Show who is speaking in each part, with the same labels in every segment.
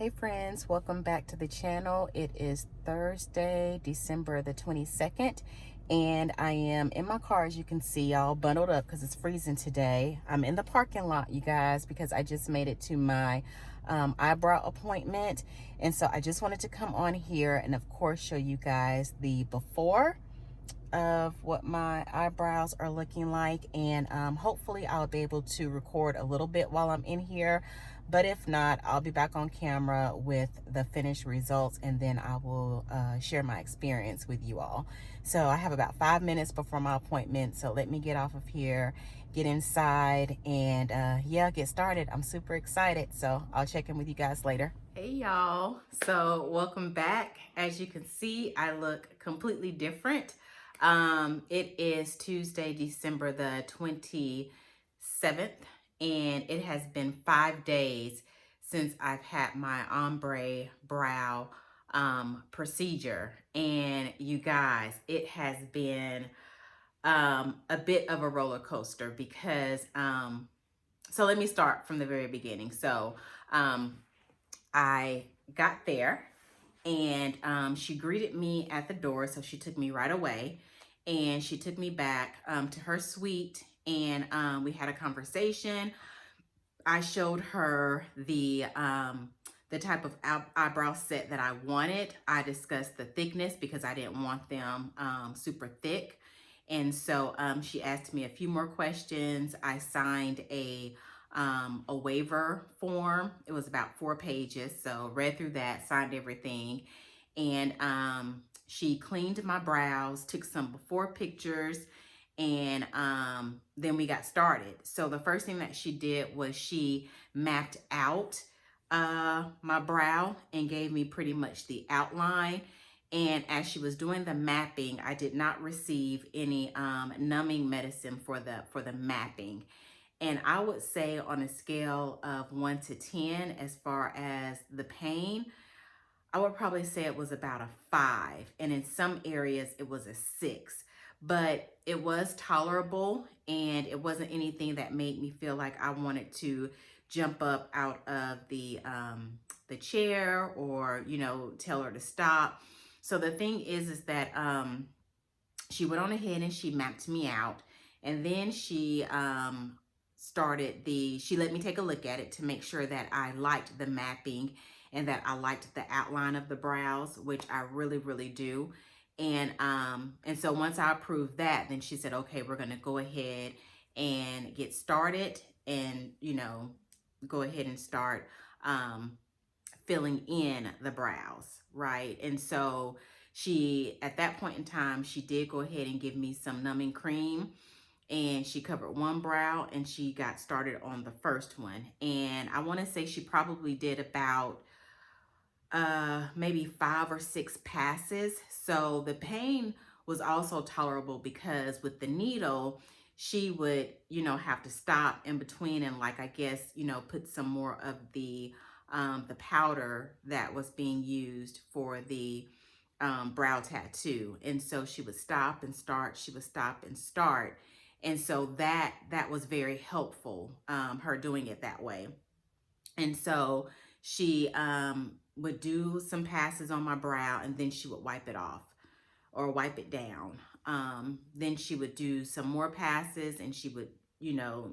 Speaker 1: Hey friends, welcome back to the channel. It is Thursday, December the 22nd, and I am in my car, as you can see, all bundled up because it's freezing today. I'm in the parking lot, you guys, because I just made it to my eyebrow appointment. And so I just wanted to come on here and of course show you guys the before of what my eyebrows are looking like, and hopefully I'll be able to record a little bit while I'm in here, but if not, I'll be back on camera with the finished results, and then I will share my experience with you all. So I have about 5 minutes before my appointment, so let me get off of here, get inside, and yeah, get started. I'm super excited, so I'll check in with you guys later. Hey y'all, so welcome back. As you can see, I look completely different. It is Tuesday, December the 27th, and it has been 5 days since I've had my ombre brow procedure. And you guys, it has been a bit of a roller coaster because, so let me start from the very beginning. So I got there, and she greeted me at the door, so she took me right away, and she took me back to her suite, and we had a conversation. I showed her the type of eyebrow set that I wanted. I discussed the thickness because I didn't want them super thick, and so she asked me a few more questions. I signed a waiver form. It was about 4 pages, so read through that, signed everything, and she cleaned my brows, took some before pictures, and then we got started. So the first thing that she did was she mapped out my brow and gave me pretty much the outline. And as she was doing the mapping, I did not receive any numbing medicine for the mapping. And I would say on a scale of 1 to 10, as far as the pain, I would probably say it was about a 5. And in some areas it was a 6, but it was tolerable, and it wasn't anything that made me feel like I wanted to jump up out of the chair or, you know, tell her to stop. So the thing is that she went on ahead and she mapped me out, and then she she let me take a look at it to make sure that I liked the mapping and that I liked the outline of the brows, which I really, really do. And so once I approved that, then she said, okay, we're gonna go ahead and get started, and, you know, go ahead and start filling in the brows, right? And so she, at that point in time, she did go ahead and give me some numbing cream, and she covered one brow and she got started on the first one. And I want to say she probably did about maybe 5 or 6 passes. So the pain was also tolerable because with the needle, she would, you know, have to stop in between and, like, I guess, you know, put some more of the powder that was being used for the brow tattoo. And so she would stop and start, she would stop and start. And so that was very helpful, her doing it that way. And so she would do some passes on my brow, and then she would wipe it off or wipe it down. Then she would do some more passes, and she would, you know,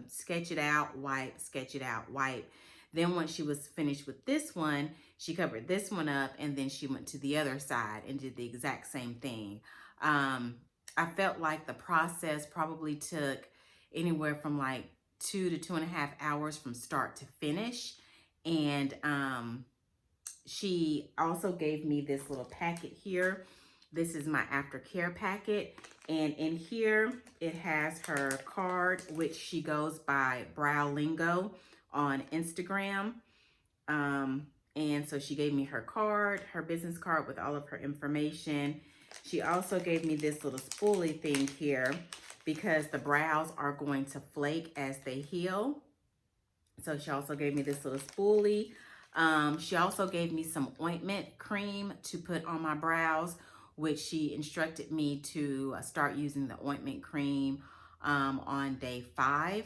Speaker 1: sketch it out, wipe, sketch it out, wipe. Then once she was finished with this one, she covered this one up, and then she went to the other side and did the exact same thing. I felt like the process probably took anywhere from like 2 to 2.5 hours from start to finish. And she also gave me this little packet here. This is my Aftercare packet, and in here it has her card, which she goes by Brow Lingo on Instagram. And so she gave me her card, her business card with all of her information. She also gave me this little spoolie thing here because the brows are going to flake as they heal. So she also gave me this little spoolie. She also gave me some ointment cream to put on my brows, which she instructed me to start using the ointment cream on day 5.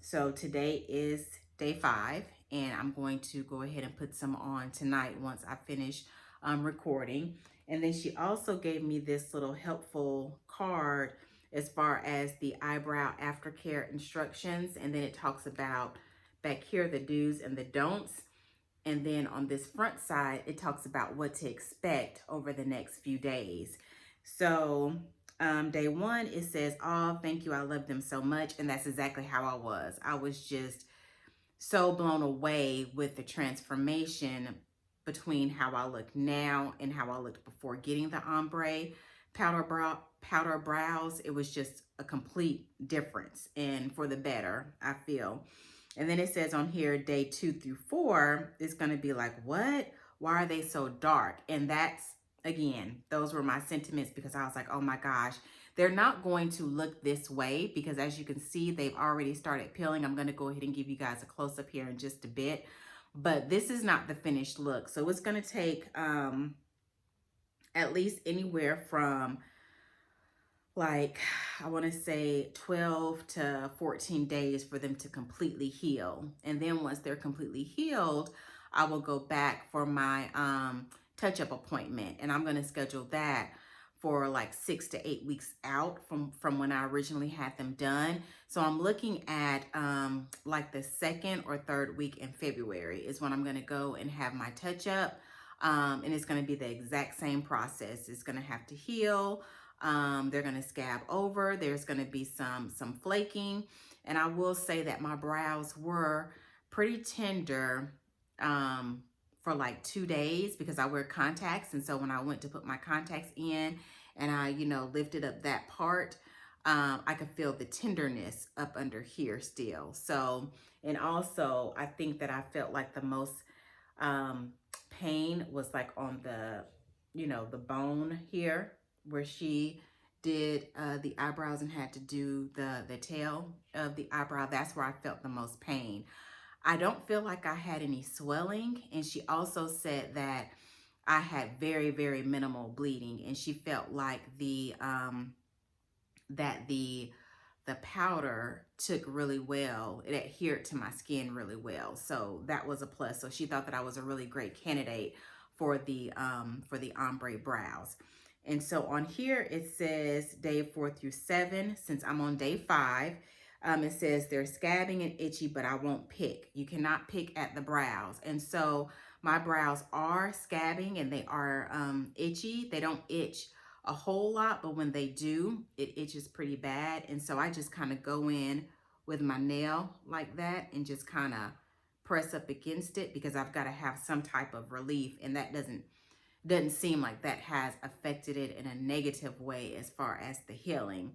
Speaker 1: So today is day 5, and I'm going to go ahead and put some on tonight once I finish recording. And then she also gave me this little helpful card as far as the eyebrow aftercare instructions. And then it talks about back here the do's and the don'ts. And then on this front side, it talks about what to expect over the next few days. So day one, it says, oh, thank you. I love them so much. And that's exactly how I was. I was just so blown away with the transformation between how I look now and how I looked before getting the ombre powder brows. It was just a complete difference, and for the better, I feel. And then it says on here, day 2 through 4 is going to be like, what? Why are they so dark? And that's, again, those were my sentiments, because I was like, oh my gosh, they're not going to look this way, because as you can see, they've already started peeling. I'm going to go ahead and give you guys a close up here in just a bit. But this is not the finished look. So it's going to take at least anywhere from, like, I want to say 12 to 14 days for them to completely heal. And then once they're completely healed, I will go back for my touch-up appointment. And I'm going to schedule that for like 6 to 8 weeks out from when I originally had them done. So I'm looking at like the 2nd or 3rd week in February is when I'm going to go and have my touch-up. And it's going to be the exact same process. It's going to have to heal. They're going to scab over. There's going to be some flaking. And I will say that my brows were pretty tender for like 2 days, because I wear contacts. And so when I went to put my contacts in and I, lifted up that part, I could feel the tenderness up under here still. So, and also I think that I felt like the most pain was like on the, the bone here, where she did the eyebrows and had to do the tail of the eyebrow. That's where I felt the most pain. I don't feel like I had any swelling. And she also said that I had very, very minimal bleeding. And she felt like that the powder took really well. It adhered to my skin really well. So that was a plus. So she thought that I was a really great candidate for the ombre brows. And so on here, it says day 4 through 7. Since I'm on day 5, it says they're scabbing and itchy, but I won't pick. You cannot pick at the brows. And so my brows are scabbing and they are itchy. They don't itch a whole lot, but when they do, it itches pretty bad. And so I just kind of go in with my nail like that and just kind of press up against it, because I've got to have some type of relief. And that doesn't seem like that has affected it in a negative way as far as the healing.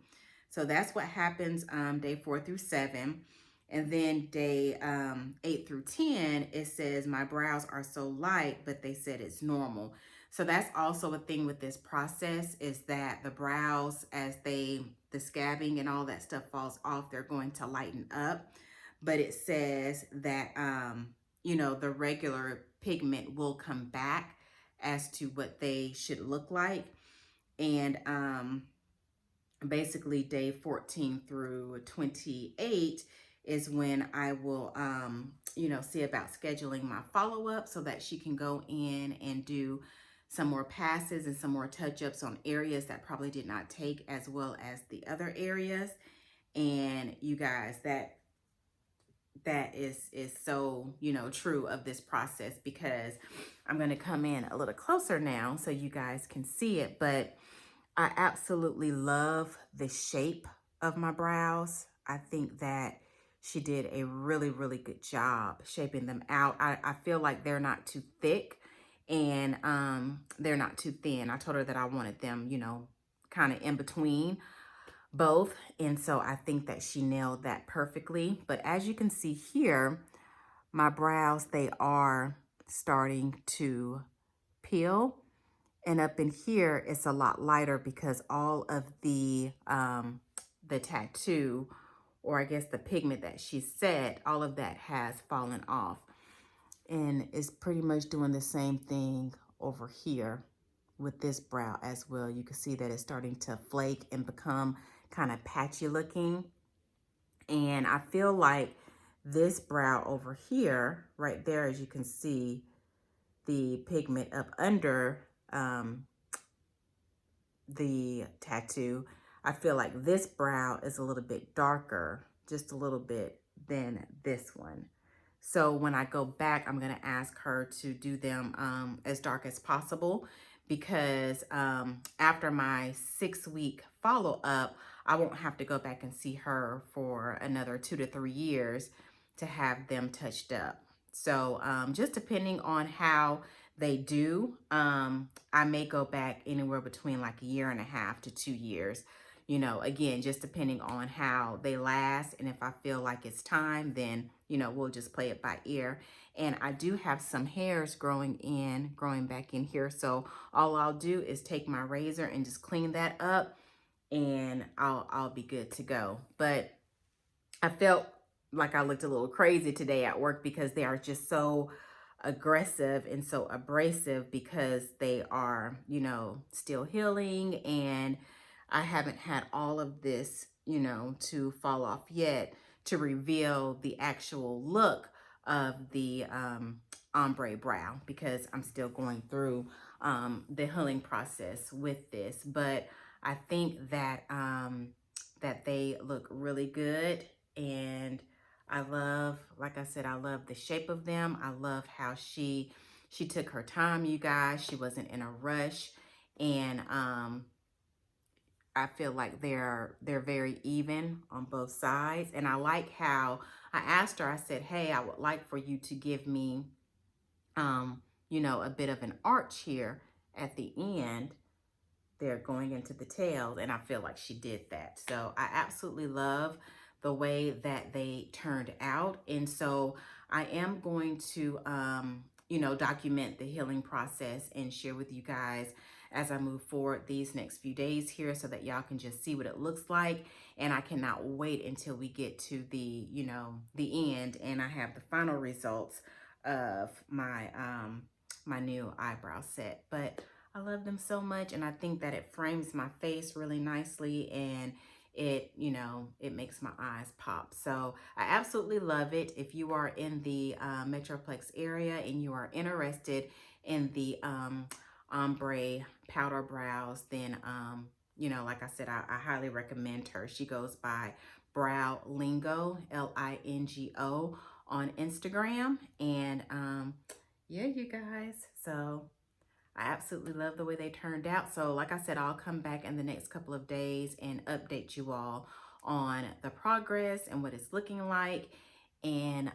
Speaker 1: So that's what happens day 4 through 7. And then day 8 through 10, it says my brows are so light, but they said it's normal. So that's also a thing with this process, is that the brows, as the scabbing and all that stuff falls off, they're going to lighten up. But it says that, the regular pigment will come back as to what they should look like. And basically day 14 through 28 is when I will, see about scheduling my follow-up, so that she can go in and do some more passes and some more touch-ups on areas that probably did not take, as well as the other areas. And you guys, that is so, true of this process, because I'm going to come in a little closer now so you guys can see it. But I absolutely love the shape of my brows. I think that she did a really, really good job shaping them out. I feel like they're not too thick and they're not too thin. I told her that I wanted them, kind of in between both. And so I think that she nailed that perfectly. But as you can see here, my brows, they are starting to peel. And up in here, it's a lot lighter, because all of the tattoo, or I guess the pigment that she said, all of that has fallen off. And it's pretty much doing the same thing over here with this brow as well. You can see that it's starting to flake and become kind of patchy looking. And I feel like this brow over here, right there, as you can see, the pigment up under the tattoo, I feel like this brow is a little bit darker, just a little bit, than this one. So when I go back, I'm gonna ask her to do them as dark as possible, because after my 6-week follow-up, I won't have to go back and see her for another 2 to 3 years to have them touched up. So just depending on how they do, I may go back anywhere between like 1.5 to 2 years. You know, again, just depending on how they last. And if I feel like it's time, then, you know, we'll just play it by ear. And I do have some hairs growing back in here. So all I'll do is take my razor and just clean that up, and I'll be good to go. But I felt like I looked a little crazy today at work because they are just so aggressive and so abrasive, because they are, you know, still healing, and I haven't had all of this, you know, to fall off yet to reveal the actual look of the ombre brow, because I'm still going through the healing process with this. But I think that that they look really good, and I love, like I said, I love the shape of them. I love how she took her time, you guys. She wasn't in a rush, and I feel like they're very even on both sides. And I like how I asked her, I said, hey, I would like for you to give me you know, a bit of an arch here at the end. They're going into the tails, and I feel like she did that. So I absolutely love the way that they turned out. And so I am going to, you know, document the healing process and share with you guys as I move forward these next few days here, so that y'all can just see what it looks like. And I cannot wait until we get to the, you know, the end, and I have the final results of my, my new eyebrow set. But I love them so much, and I think that it frames my face really nicely, and it, you know, it makes my eyes pop. So I absolutely love it. If you are in the Metroplex area and you are interested in the ombre powder brows, then, you know, like I said, I highly recommend her. She goes by Brow Lingo, Lingo, on Instagram. And yeah, you guys, so I absolutely love the way they turned out. So like I said, I'll come back in the next couple of days and update you all on the progress and what it's looking like. And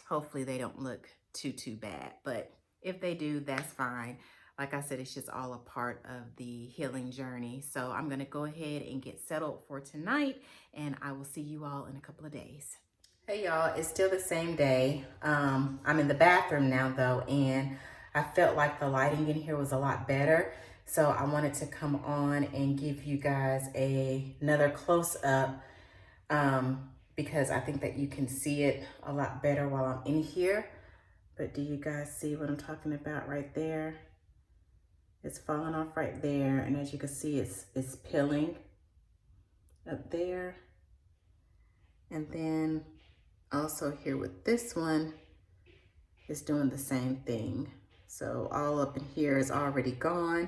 Speaker 1: hopefully they don't look too bad. But if they do, that's fine. Like I said, it's just all a part of the healing journey. So I'm going to go ahead and get settled for tonight, and I will see you all in a couple of days. Hey y'all, it's still the same day. I'm in the bathroom now though, and I felt like the lighting in here was a lot better. So I wanted to come on and give you guys another close up, because I think that you can see it a lot better while I'm in here. But do you guys see what I'm talking about right there? It's falling off right there, and as you can see, it's peeling up there. And then also here with this one, it's doing the same thing. So all up in here is already gone,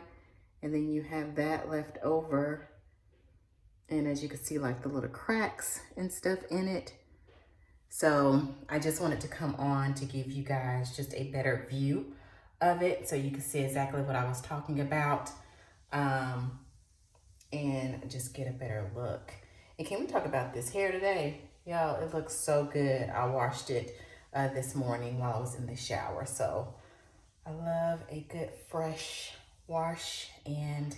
Speaker 1: and then you have that left over. And as you can see, like the little cracks and stuff in it. So I just wanted to come on to give you guys just a better view of it, so you can see exactly what I was talking about, and just get a better look. And can we talk about this hair today? Y'all, it looks so good. I washed it this morning while I was in the shower. So I love a good fresh wash. And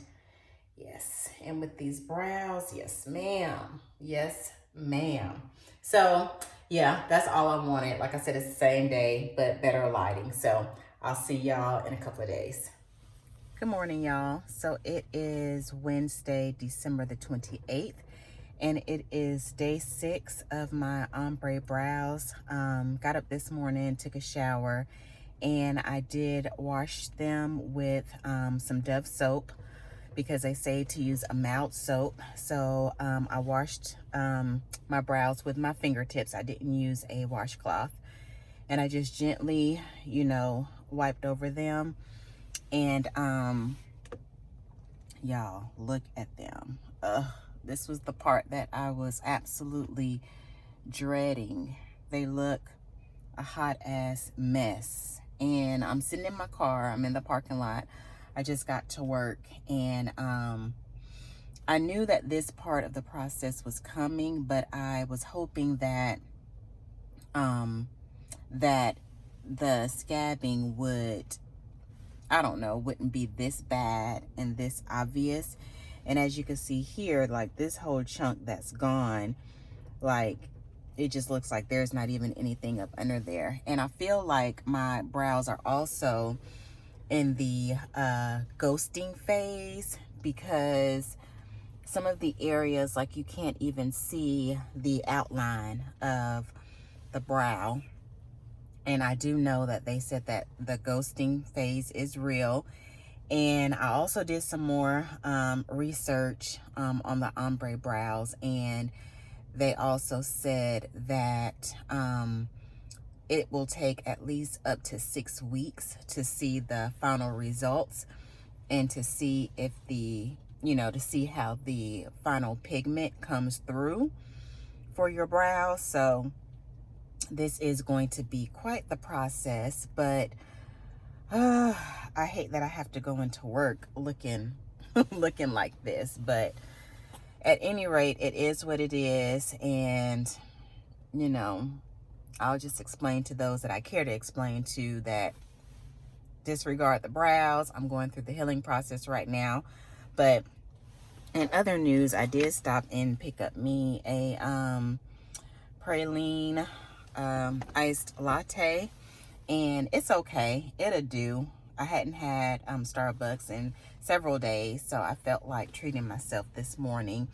Speaker 1: yes, and with these brows, yes ma'am, yes ma'am. So yeah, that's all I wanted. Like I said, it's the same day, but better lighting. So I'll see y'all in a couple of days. Good morning, y'all. So it is Wednesday, December the 28th, and it is day 6 of my ombre brows. Got up this morning, took a shower, and I did wash them with some Dove soap because they say to use a mild soap. So I washed my brows with my fingertips. I didn't use a washcloth. And I just gently, you know, wiped over them. And y'all, look at them. This was the part that I was absolutely dreading. They look a hot ass mess. And I'm sitting in my car. I'm in the parking lot. I just got to work, and I knew that this part of the process was coming, but I was hoping that that the scabbing would, I don't know, wouldn't be this bad and this obvious. And as you can see here, like this whole chunk that's gone, like it just looks like there's not even anything up under there. And I feel like my brows are also in the ghosting phase, because some of the areas, like you can't even see the outline of the brow. And I do know that they said that the ghosting phase is real. And I also did some more research on the ombre brows, and they also said that it will take at least up to 6 weeks to see the final results, and to see if the, you know, to see how the final pigment comes through for your brows. So this is going to be quite the process, but I hate that I have to go into work looking looking like this. But at any rate, it is what it is. And you know, I'll just explain to those that I care to explain to that disregard the brows. I'm going through the healing process right now. But in other news, I did stop and pick up me a praline iced latte, and it's okay. It'll do. I hadn't had Starbucks in several days, so I felt like treating myself this morning.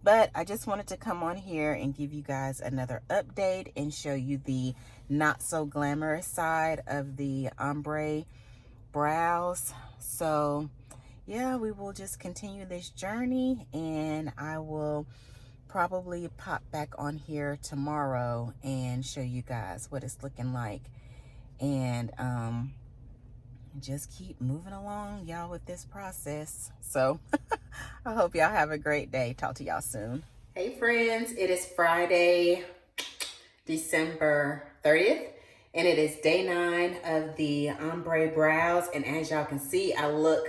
Speaker 1: But I just wanted to come on here and give you guys another update and show you the not so glamorous side of the ombre brows. So yeah, we will just continue this journey, and I will probably pop back on here tomorrow and show you guys what it's looking like. And just keep moving along, y'all, with this process. So I hope y'all have a great day. Talk to y'all soon. Hey friends, it is Friday, December 30th, and it is day 9 of the ombre brows. And as y'all can see, I look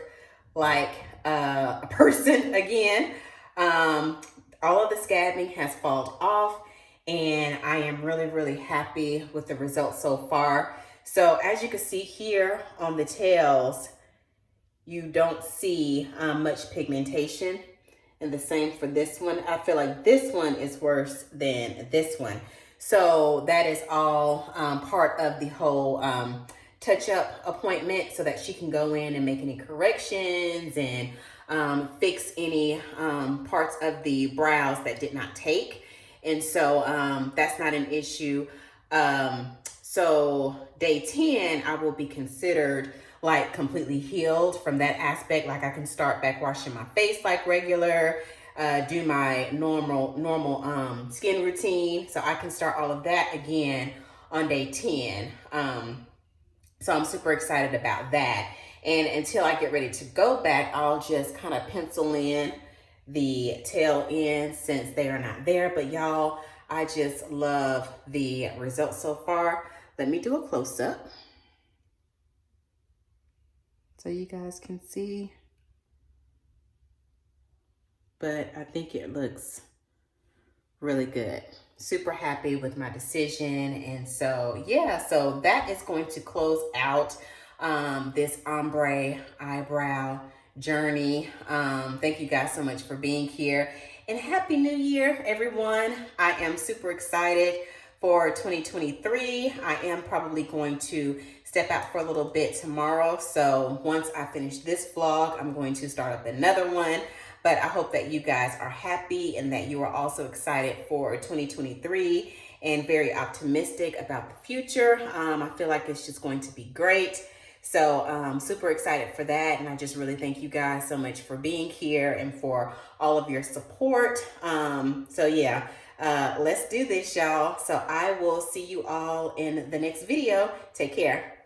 Speaker 1: like a person again. All of the scabbing has fallen off, and I am really, really happy with the results so far. So as you can see here on the tails, you don't see much pigmentation. And the same for this one. I feel like this one is worse than this one. So that is all part of the whole touch-up appointment, so that she can go in and make any corrections and fix any parts of the brows that did not take. And so that's not an issue. So day 10, I will be considered like completely healed from that aspect. Like I can start back washing my face like regular, do my normal skin routine. So I can start all of that again on day 10. So I'm super excited about that. And until I get ready to go back, I'll just kind of pencil in the tail end since they are not there. But y'all, I just love the results so far. Let me do a close-up so you guys can see. But I think it looks really good. Super happy with my decision. And so yeah, so that is going to close out this ombre eyebrow journey. Thank you guys so much for being here, and Happy New Year, everyone. I am super excited for 2023. I am probably going to step out for a little bit tomorrow. So once I finish this vlog, I'm going to start up another one. But I hope that you guys are happy and that you are also excited for 2023 and very optimistic about the future. I feel like it's just going to be great. So super excited for that. And I just really thank you guys so much for being here and for all of your support. So yeah, let's do this, y'all. So I will see you all in the next video. Take care.